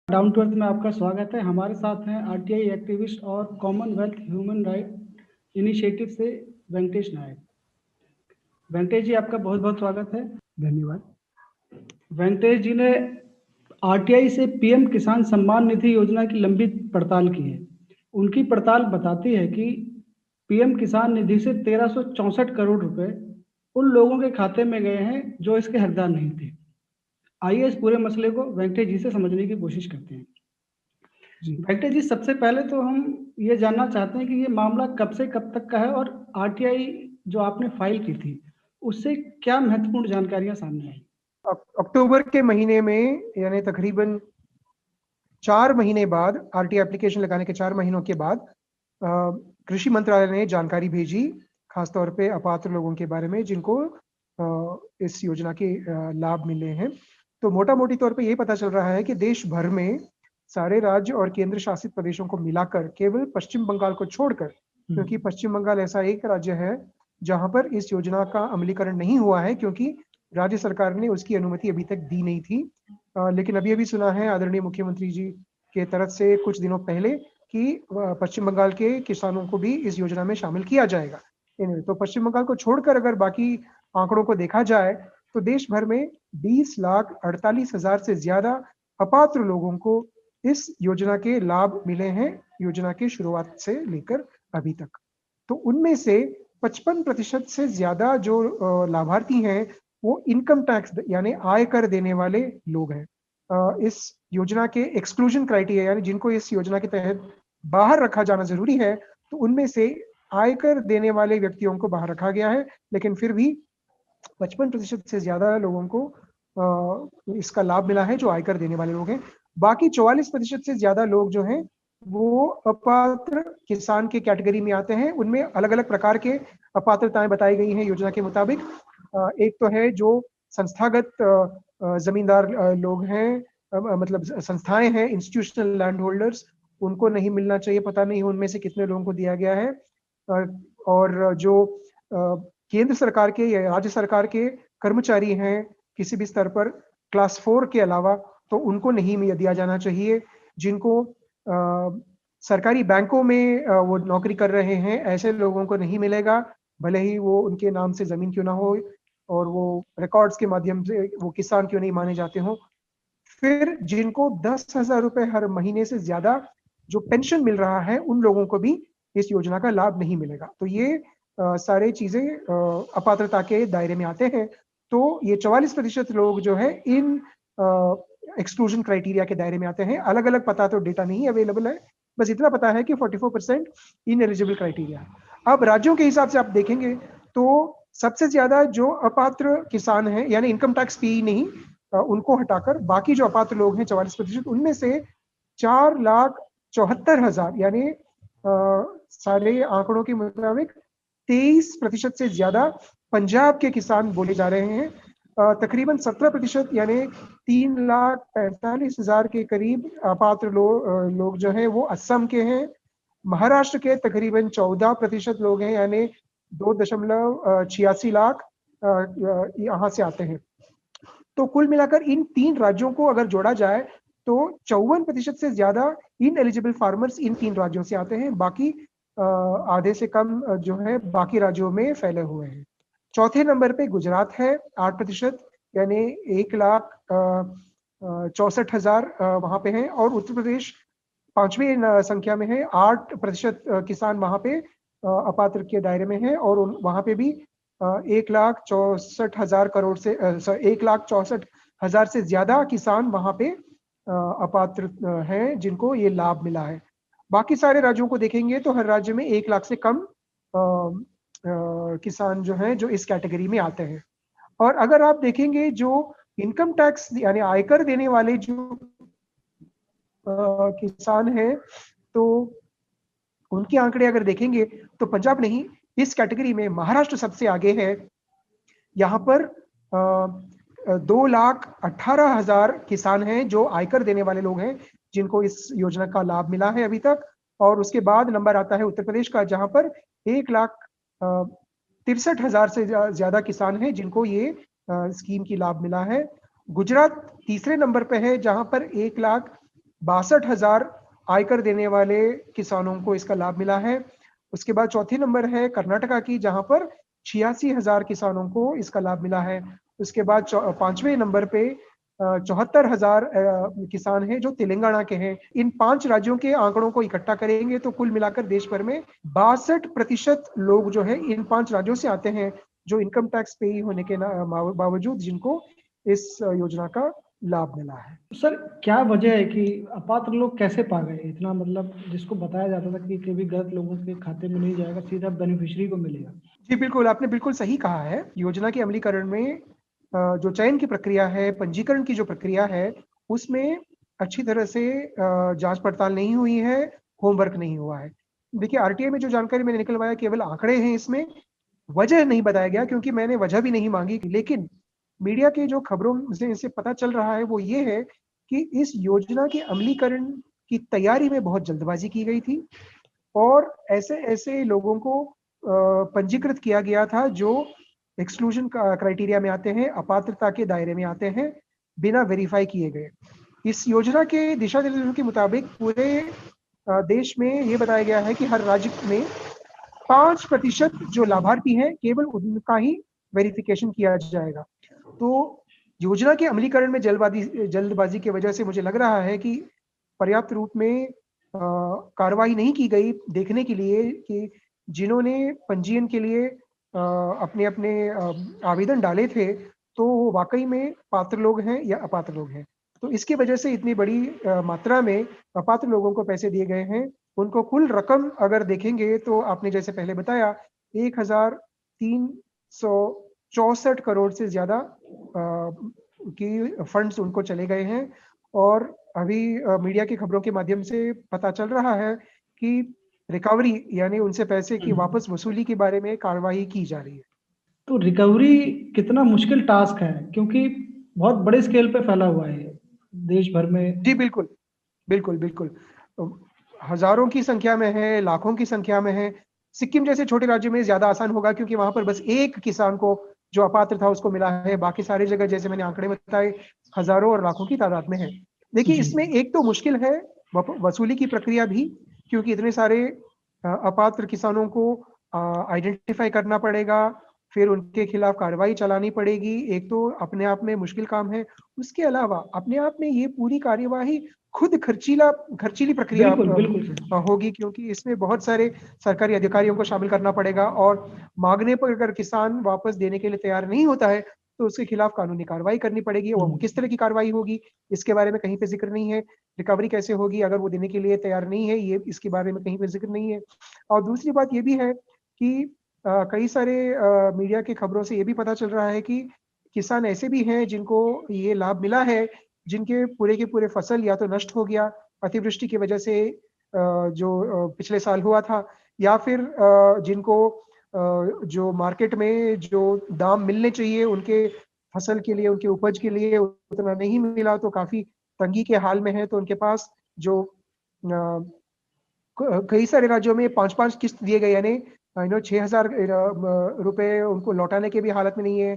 Down to earth में आपका स्वागत है। हमारे साथ हैं आरटीआई एक्टिविस्ट और कॉमनवेल्थ ह्यूमन राइट इनिशिएटिव से वेंकटेश नायक। वेंकटेश जी, आपका बहुत बहुत स्वागत है। धन्यवाद। वेंकटेश जी ने आरटीआई से पीएम किसान सम्मान निधि योजना की लंबी पड़ताल की है। उनकी पड़ताल बताती है कि पीएम किसान निधि से 1364 करोड़ रुपए उन लोगों के खाते में गए हैं जो इसके हकदार नहीं थे। आइए इस पूरे मसले को वेंकटेश जी से समझने की कोशिश करते हैं। वेंकटेश जी, सबसे पहले तो हम ये जानना चाहते हैं कि ये मामला कब से कब तक का है और आरटीआई जो आपने फाइल की थी उससे क्या महत्वपूर्ण जानकारियां सामने आई। अक्टूबर के महीने में यानी तकरीबन 4 महीने बाद, आरटीआई एप्लीकेशन लगाने के 4 महीनों के बाद कृषि मंत्रालय ने जानकारी भेजी, खासतौर पे अपात्र लोगों के बारे में जिनको इस योजना के लाभ मिले हैं। तो मोटा मोटी तौर पे ये पता चल रहा है कि देश भर में सारे राज्य और केंद्र शासित प्रदेशों को मिलाकर केवल पश्चिम बंगाल को छोड़कर, क्योंकि पश्चिम बंगाल ऐसा एक राज्य है जहां पर इस योजना का अमलीकरण नहीं हुआ है, क्योंकि राज्य सरकार ने उसकी अनुमति अभी तक दी नहीं थी। लेकिन अभी अभी सुना है आदरणीय मुख्यमंत्री जी के तरफ से कुछ दिनों पहले कि पश्चिम बंगाल के किसानों को भी इस योजना में शामिल किया जाएगा। तो पश्चिम बंगाल को छोड़कर अगर बाकी आंकड़ों को देखा जाए तो देश भर में 20,48,000 से ज्यादा अपात्र लोगों को इस योजना के लाभ मिले हैं, योजना की शुरुआत से लेकर अभी तक। तो उनमें से 55% से ज्यादा जो लाभार्थी हैं वो इनकम टैक्स यानी आयकर देने वाले लोग हैं। इस योजना के एक्सक्लूजन क्राइटेरिया यानी जिनको इस योजना के तहत बाहर रखा जाना जरूरी है, तो उनमें से आयकर देने वाले व्यक्तियों को बाहर रखा गया है। लेकिन फिर भी 55% से ज्यादा लोगों को इसका लाभ मिला है जो आयकर देने वाले लोग हैं। बाकी 44% से ज्यादा लोग जो हैं वो अपात्र किसान के कैटेगरी में आते हैं। उनमें अलग अलग प्रकार के अपात्रताएं बताई गई हैं योजना के मुताबिक। एक तो है जो संस्थागत जमींदार लोग हैं, मतलब संस्थाएं हैं, इंस्टीट्यूशनल लैंड होल्डर्स, उनको नहीं मिलना चाहिए। पता नहीं उनमें से कितने लोगों को दिया गया है। और जो केंद्र सरकार के या राज्य सरकार के कर्मचारी हैं किसी भी स्तर पर क्लास 4 के अलावा, तो उनको नहीं दिया जाना चाहिए। जिनको सरकारी बैंकों में वो नौकरी कर रहे हैं, ऐसे लोगों को नहीं मिलेगा, भले ही वो उनके नाम से जमीन क्यों ना हो और वो रिकॉर्ड्स के माध्यम से वो किसान क्यों नहीं माने जाते हो। फिर जिनको 10,000 रुपए हर महीने से ज्यादा जो पेंशन मिल रहा है, उन लोगों को भी इस योजना का लाभ नहीं मिलेगा। तो ये सारे चीजें अपात्रता के दायरे में आते हैं। तो ये 44% लोग जो है इन एक्सक्लूजन क्राइटेरिया के दायरे में आते हैं। अलग अलग पता तो डेटा नहीं अवेलेबल है, बस इतना पता है कि 44% इन एलिजिबल क्राइटेरिया। अब राज्यों के हिसाब से आप देखेंगे तो सबसे ज्यादा जो अपात्र किसान हैं, यानी इनकम टैक्स पी नहीं, उनको हटाकर बाकी जो अपात्र लोग हैं 44%, उनमें से 4,74,000 यानी सारे आंकड़ों के मुताबिक 23% से ज्यादा पंजाब के किसान बोले जा रहे हैं। तकरीबन 17% यानी 3,45,000 के करीब अपात्र लोग जो हैं वो असम के हैं। महाराष्ट्र के तकरीबन 14% लोग हैं, यानी 2.86 लाख यहाँ से आते हैं। तो कुल मिलाकर इन 3 राज्यों को अगर जोड़ा जाए तो 54% से ज्यादा इन एलिजिबल फार्मर्स इन 3 राज्यों से आते हैं। बाकी आधे से कम जो है बाकी राज्यों में फैले हुए हैं। चौथे नंबर पे गुजरात है 8%, यानी 1,64,000 वहां पे हैं। और उत्तर प्रदेश 5वीं संख्या में है, 8% किसान वहां पे अपात्र के दायरे में है। और वहां पे भी 1,64,000 करोड़ से 1,64,000 से ज्यादा किसान वहां पे अपात्र हैं जिनको ये लाभ मिला है। बाकी सारे राज्यों को देखेंगे तो हर राज्य में 1 लाख से कम किसान जो हैं जो इस कैटेगरी में आते हैं। और अगर आप देखेंगे जो इनकम टैक्स यानी आयकर देने वाले जो किसान हैं, तो उनके आंकड़े अगर देखेंगे तो पंजाब नहीं, इस कैटेगरी में महाराष्ट्र सबसे आगे है। यहाँ पर 2,18,000 किसान हैं जो आयकर देने वाले लोग हैं जिनको इस योजना का लाभ मिला है अभी तक। और उसके बाद नंबर आता है उत्तर प्रदेश का, जहां पर 1,63,000 से ज्यादा किसान हैं जिनको ये स्कीम की लाभ मिला है। गुजरात तीसरे नंबर पे है जहां पर 62,000 आयकर देने वाले किसानों को इसका लाभ मिला है। उसके बाद चौथे नंबर है कर्नाटका की, जहां पर 86,000 किसानों को इसका लाभ मिला है। उसके बाद पांचवें नंबर पे 74,000 किसान हैं जो तेलंगाना के हैं। इन 5 राज्यों के आंकड़ों को इकट्ठा करेंगे तो कुल मिलाकर देश भर में 62% लोग जो है इन 5 राज्यों से आते हैं, जो इनकम टैक्स पेई होने के बावजूद जिनको इस योजना का लाभ मिला है। सर, क्या वजह है कि अपात्र लोग कैसे पा गए इतना? मतलब जिसको बताया जाता था कि कभी गलत लोगों के खाते में नहीं जाएगा, सीधा बेनिफिशियरी को मिलेगा। जी बिल्कुल, आपने बिल्कुल सही कहा है। योजना के अमलीकरण में जो चयन की प्रक्रिया है, पंजीकरण की जो प्रक्रिया है, उसमें अच्छी तरह से जांच पड़ताल नहीं हुई है, होमवर्क नहीं हुआ है। देखिए, आरटीआई में जो जानकारी मैंने निकलवाया केवल आंकड़े हैं इसमें, वजह नहीं बताया गया क्योंकि मैंने वजह भी नहीं मांगी। लेकिन मीडिया के जो खबरों से इसे पता चल रहा है वो ये है कि इस योजना के अमलीकरण की तैयारी में बहुत जल्दबाजी की गई थी और ऐसे ऐसे लोगों को पंजीकृत किया गया था जो एक्सक्लूजन क्राइटेरिया में आते हैं, अपात्रता के दायरे में आते हैं, बिना वेरीफाई किए गए। इस योजना के दिशा निर्देशों के मुताबिक पूरे देश में ये बताया गया है कि हर राज्य में 5% जो लाभार्थी हैं केवल उनका ही वेरिफिकेशन किया जाएगा। तो योजना के अमलीकरण में जल्दबाजी की वजह से मुझे लग रहा है कि पर्याप्त रूप में कार्रवाई नहीं की गई देखने के लिए कि जिन्होंने पंजीयन के लिए अपने अपने आवेदन डाले थे तो वो वाकई में पात्र लोग हैं या अपात्र लोग हैं। तो इसकी वजह से इतनी बड़ी मात्रा में अपात्र लोगों को पैसे दिए गए हैं। उनको कुल रकम अगर देखेंगे तो आपने जैसे पहले बताया 1,364 करोड़ से ज्यादा की फंड्स उनको चले गए हैं। और अभी मीडिया की खबरों के माध्यम से पता चल रहा है कि रिकवरी यानी उनसे पैसे की वापस वसूली के बारे में कार्रवाई की जा रही है। तो रिकवरी कितना मुश्किल टास्क है, क्योंकि बहुत बड़े स्केल पे फैला हुआ है देश भर में। जी बिल्कुल, बिल्कुल बिल्कुल, हजारों की संख्या में है, लाखों की संख्या में है। सिक्किम जैसे छोटे राज्य में ज्यादा आसान होगा क्योंकि वहां पर बस एक किसान को जो अपात्र था उसको मिला है। बाकी सारी जगह जैसे मैंने आंकड़े बताए हजारों और लाखों की तादाद में है। देखिए, जी। इसमें एक तो मुश्किल है वसूली की प्रक्रिया भी, क्योंकि इतने सारे अपात्र किसानों को आइडेंटिफाई करना पड़ेगा, फिर उनके खिलाफ कार्रवाई चलानी पड़ेगी। एक तो अपने आप में मुश्किल काम है। उसके अलावा अपने आप में ये पूरी कार्यवाही खुद खर्चीली प्रक्रिया बिल्कुल बिल्कुल सर। होगी, क्योंकि इसमें बहुत सारे सरकारी अधिकारियों को शामिल करना पड़ेगा और मांगने पर अगर किसान वापस देने के लिए तैयार नहीं होता है तो उसके खिलाफ कानूनी कार्रवाई करनी पड़ेगी। और वो किस तरह की कार्रवाई होगी इसके बारे में कहीं पे जिक्र नहीं है। रिकवरी कैसे होगी अगर वो देने के लिए तैयार नहीं है, ये इसके बारे में कहीं पे जिक्र नहीं है। और दूसरी बात ये भी है कि कई सारे मीडिया की खबरों से ये भी पता चल रहा है कि किसान ऐसे भी हैं जिनको ये लाभ मिला है, जिनके पूरे के पूरे फसल या तो नष्ट हो गया अतिवृष्टि की वजह से, जो पिछले साल हुआ था, या फिर जिनको जो मार्केट में जो दाम मिलने चाहिए उनके फसल के लिए, उनके उपज के लिए उतना नहीं मिला, तो काफी तंगी के हाल में है। तो उनके पास जो कई सारे राज्यों में 5-5 किस्त दिए गए, यानी 6,000 रुपए उनको लौटाने के भी हालत में नहीं है,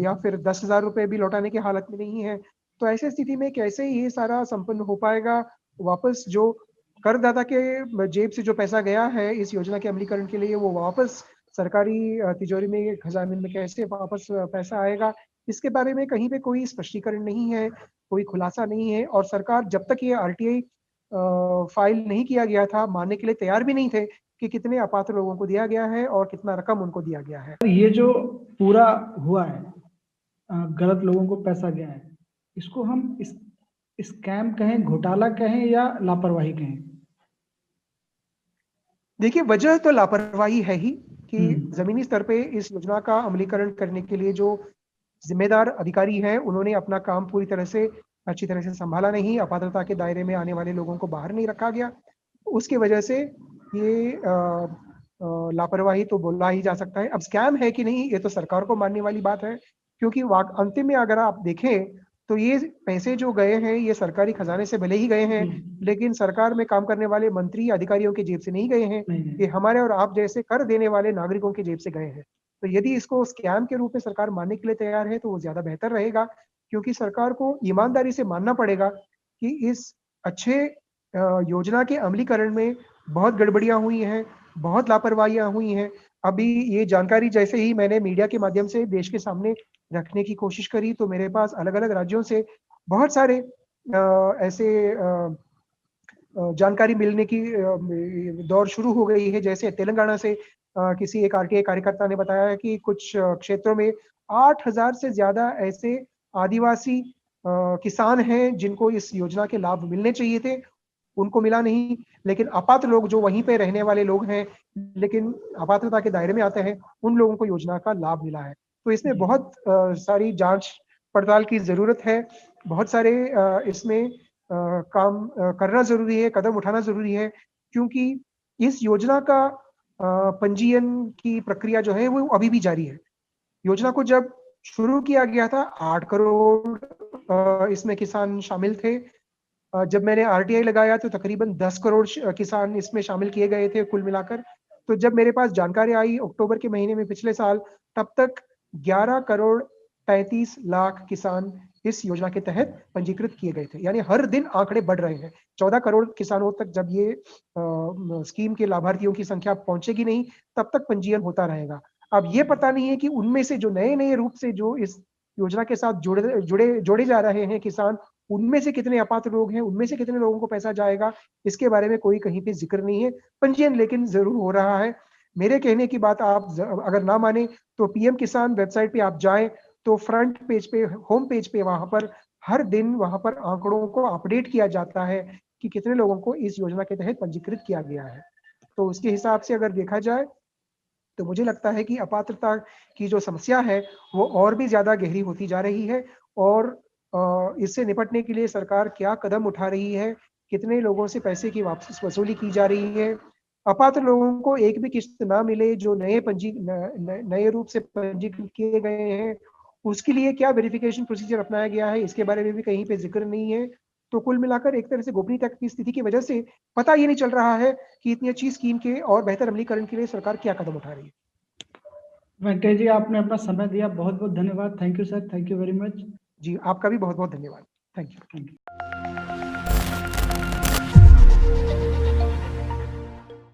या फिर 10,000 रुपए भी लौटाने की हालत में नहीं है। तो ऐसी स्थिति में कैसे ये सारा संपन्न हो पाएगा वापस? जो करदाता के जेब से जो पैसा गया है इस योजना के अमलीकरण के लिए, वो वापस सरकारी तिजोरी में, खजाने में कैसे वापस पैसा आएगा, इसके बारे में कहीं पे कोई स्पष्टीकरण नहीं है, कोई खुलासा नहीं है। और सरकार जब तक ये आरटीआई फाइल नहीं किया गया था, मानने के लिए तैयार भी नहीं थे कि कितने अपात्र लोगों को दिया गया है और कितना रकम उनको दिया गया है। ये जो पूरा हुआ है, गलत लोगों को पैसा गया है, इसको हम स्कैम कहें, घोटाला कहें या लापरवाही कहें? देखिए, वजह तो लापरवाही है ही कि हम्म। जमीनी स्तर पे इस योजना का अमलीकरण करने के लिए जो जिम्मेदार अधिकारी हैं उन्होंने अपना काम पूरी तरह से अच्छी तरह से संभाला नहीं। अपात्रता के दायरे में आने वाले लोगों को बाहर नहीं रखा गया। उसकी वजह से ये लापरवाही तो बोला ही जा सकता है। अब स्कैम है कि नहीं ये तो सरकार को मानने वाली बात है, क्योंकि अंतिम में अगर आप देखें तो ये पैसे जो गए हैं ये सरकारी खजाने से भले ही गए हैं, लेकिन सरकार में काम करने वाले मंत्री अधिकारियों के जेब से नहीं गए हैं। नहीं, ये हमारे और आप जैसे कर देने वाले नागरिकों के जेब से गए हैं। तो यदि इसको स्कैम के रूप में सरकार मानने के लिए तैयार है तो वो ज्यादा बेहतर रहेगा, क्योंकि सरकार को ईमानदारी से मानना पड़ेगा कि इस अच्छे योजना के अमलीकरण में बहुत गड़बड़ियां हुई हैं, बहुत लापरवाहियां हुई हैं। अभी ये जानकारी जैसे ही मैंने मीडिया के माध्यम से देश के सामने रखने की कोशिश करी, तो मेरे पास अलग-अलग राज्यों से बहुत सारे ऐसे जानकारी मिलने की दौर शुरू हो गई है। जैसे तेलंगाना से किसी एक आरटीआई कार्यकर्ता ने बताया है कि कुछ क्षेत्रों में 8,000 से ज़्यादा ऐसे आदिवासी किसान हैं जिनको इस योजना के लाभ मिलने चाहिए थे, उनको मिला नहीं। लेकिन अपात्र लोग जो वहीं पे रहने वाले लोग हैं, लेकिन अपात्रता के दायरे में आते हैं, उन लोगों को योजना का लाभ मिला है। तो इसमें बहुत सारी जाँच पड़ताल की ज़रूरत है। बहुत सारे इसमें काम करना ज़रूरी है, कदम उठाना ज़रूरी है, क्योंकि इस योजना का पंजीयन की प्रक्रिया जो है वो अभी भी जारी है। योजना को जब शुरू किया गया था 8 करोड़ इसमें किसान शामिल थे। जब मैंने आरटीआई लगाया तो तकरीबन 10 करोड़ किसान इसमें शामिल किए गए थे कुल मिलाकर। तो जब मेरे पास जानकारी आई अक्टूबर के महीने में पिछले साल, तब तक 11 करोड़ 35 लाख किसान इस योजना के तहत पंजीकृत किए गए थे। यानी हर दिन आंकड़े बढ़ रहे हैं। 14 करोड़ किसानों तक जब ये स्कीम के लाभार्थियों की संख्या पहुंचेगी नहीं, तब तक पंजीयन होता रहेगा। अब ये पता नहीं है कि उनमें से जो नए-नए रूप से जो इस योजना के साथ जोड़े जा रहे हैं किसान, उनमें से कितने अपात्र लोग हैं, उनमें से कितने लोगों को पैसा जाएगा, इसके बारे में कोई कहीं पे ज़िक्र नहीं है। पंजीयन लेकिन ज़रूर हो रहा है। मेरे कहने की बात आप अगर ना माने तो पीएम किसान वेबसाइट पे आप जाएँ, तो फ्रंट पेज पे, होम पेज पे वहाँ पर हर दिन वहाँ पर आंकड़ों को अपडेट किया जाता है कि कितने लोगों को इस योजना के तहत पंजीकृत किया गया है। तो उसके हिसाब से अगर देखा जाए, तो मुझे लगता है कि अपात्रता की जो समस्या है, वो और भी ज़्यादा गहरी होती जा रही है और इससे निपटने के लिए सरकार क्या कदम उठा रही है, कितने लोगों से पैसे की वापस वसूली की जा रही है, अपात्र लोगों को एक भी किस्त ना मिले जो नए रूप से पंजीकृत किए गए हैं, उसके लिए क्या वेरिफिकेशन प्रोसीजर अपनाया गया है, इसके बारे में भी कहीं पे ज़िक्र नहीं है। तो कुल मिलाकर एक तरह से गोपनीयता की स्थिति की वजह से पता ये नहीं चल रहा है कि इतनी अच्छी स्कीम के और बेहतर अमलीकरण के लिए सरकार क्या कदम उठा रही है। वेंकटेश जी, आपने अपना समय दिया, बहुत बहुत धन्यवाद। Thank you sir, thank you very much. जी, आपका भी बहुत-बहुत धन्यवाद। Thank you. Thank you.